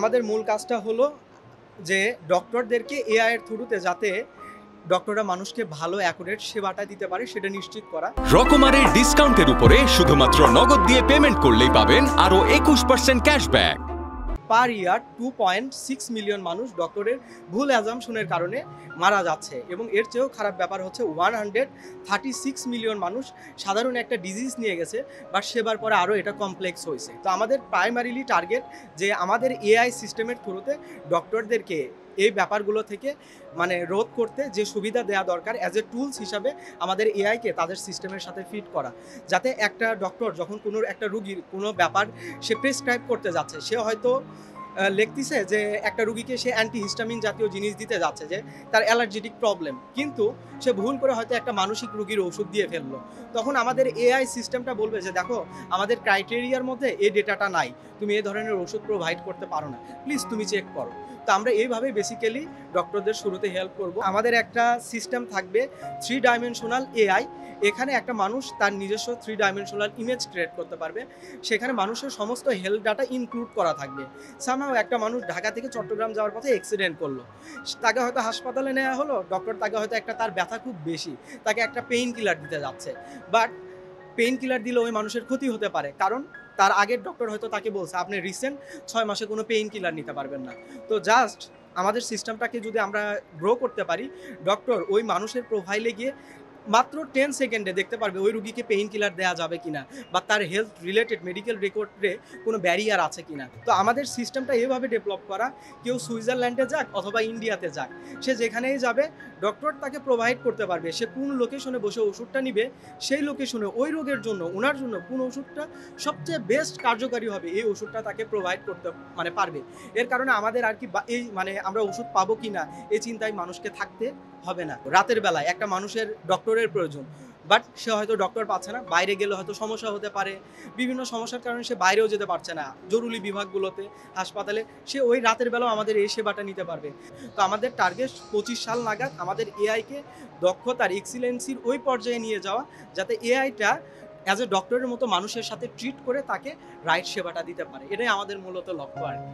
আমাদের মূল কাজটা হলো যে ডক্টরদেরকে এআই এর থ্রুতে যাতে ডক্টররা মানুষকে ভালো অ্যাকুরেট সেবাটা দিতে পারে সেটা নিশ্চিত করা। রকমারের ডিসকাউন্টের উপরে শুধুমাত্র নগদ দিয়ে পেমেন্ট করলেই পাবেন আরো 21% ক্যাশব্যাক। পার ইয়ার 2.6 মিলিয়ন মানুষ ডক্টরের ভুল অ্যাজাম্পশনের কারণে মারা যাচ্ছে, এবং এর চেয়েও খারাপ ব্যাপার হচ্ছে 136 মিলিয়ন মানুষ সাধারণ একটা ডিজিজ নিয়ে গেছে, বাট সেবার পরে আরও এটা কমপ্লেক্স হয়েছে। তো আমাদের প্রাইমারিলি টার্গেট যে আমাদের এআই সিস্টেমের থ্রুতে ডক্টরদেরকে এই ব্যাপারগুলো থেকে রোধ করতে যে সুবিধা দেওয়া দরকার অ্যাজ এ টুলস হিসাবে আমাদের এআইকে তাদের সিস্টেমের সাথে ফিট করা, যাতে একটা ডক্টর যখন কোনো একটা রুগীর কোনো ব্যাপার সে প্রেসক্রাইব করতে যাচ্ছে, সে হয়তো লিখতেছে যে একটা রুগীকে সে অ্যান্টিহিস্টামিন জাতীয় জিনিস দিতে যাচ্ছে যে তার অ্যালার্জেটিক প্রবলেম, কিন্তু সে ভুল করে হয়তো একটা মানসিক রুগীর ওষুধ দিয়ে ফেললো। তখন আমাদের এআই সিস্টেমটা বলবে যে দেখো, আমাদের ক্রাইটেরিয়ার মধ্যে এই ডেটাটা নাই, তুমি এই ধরনের ওষুধ প্রোভাইড করতে পারো না, প্লিজ তুমি চেক করো। তো আমরা এইভাবে বেসিক্যালি ডক্টরদের শুরুতে হেল্প করব। আমাদের একটা সিস্টেম থাকবে 3 ডাইমেনশনাল এআই। এখানে একটা মানুষ তার নিজস্ব 3 ডাইমেনশনাল ইমেজ ক্রিয়েট করতে পারবে, সেখানে মানুষের সমস্ত হেলথ ডাটা ইনক্লুড করা থাকবে। সামহাও একটা মানুষ ঢাকা থেকে চট্টগ্রাম যাওয়ার পথে অ্যাক্সিডেন্ট করলো, তাকে হয়তো হাসপাতালে নেওয়া হলো, ডক্টর তাকে হয়তো তার ব্যথা খুব বেশি, তাকে একটা পেইন কিলার দিতে যাচ্ছে, বাট পেইন কিলার দিলে ওই মানুষের ক্ষতি হতে পারে, কারণ তার আগের ডক্টর হয়তো তাকে বলছে আপনি রিসেন্ট 6 মাসে কোনো পেইন কিলার নিতে পারবেন না। তো জাস্ট আমাদের সিস্টেমটাকে যদি আমরা গ্রো করতে পারি, ডক্টর ওই মানুষের প্রোফাইলে গিয়ে মাত্র 10 সেকেন্ডে দেখতে পারবে ওই রুগীকে পেইন কিলার দেওয়া যাবে কিনা, বা তার হেলথ রিলেটেড মেডিকেল রেকর্ডে কোনো ব্যারিয়ার আছে কিনা। তো আমাদের সিস্টেমটা এভাবে ডেভেলপ করা, কেউ সুইজারল্যান্ডে যাক অথবা ইন্ডিয়াতে যাক, সে যেখানেই যাবে ডক্টর তাকে প্রোভাইড করতে পারবে সে কোন লোকেশনে বসে ওষুধটা নিবে, সেই লোকেশনে ওই রোগের জন্য ওনার জন্য কোন ওষুধটা সবচেয়ে বেস্ট কার্যকারী হবে এই ওষুধটা তাকে প্রোভাইড করতে পারবে। এর কারণে আমাদের আর কি এই আমরা ওষুধ পাবো কি না এই চিন্তায় মানুষকে থাকতে হবে না। রাতের বেলায় একটা মানুষের ডক্টরের প্রয়োজন, বাট সে হয়তো ডক্টর পাচ্ছে না, বাইরে গেলে হয়তো সমস্যা হতে পারে, বিভিন্ন সমস্যার কারণে সে বাইরেও যেতে পারছে না, জরুরি বিভাগগুলোতে হাসপাতালে সে ওই রাতের বেলাও আমাদের এই সেবাটা নিতে পারবে। তো আমাদের টার্গেট 25 সাল নাগাদ আমাদের এআইকে দক্ষতার এক্সিলেন্সির ওই পর্যায়ে নিয়ে যাওয়া, যাতে এআইটা অ্যাজ এ ডক্টরের মতো মানুষের সাথে ট্রিট করে তাকে রাইট সেবাটা দিতে পারে। এটাই আমাদের মূলত লক্ষ্য আর কি।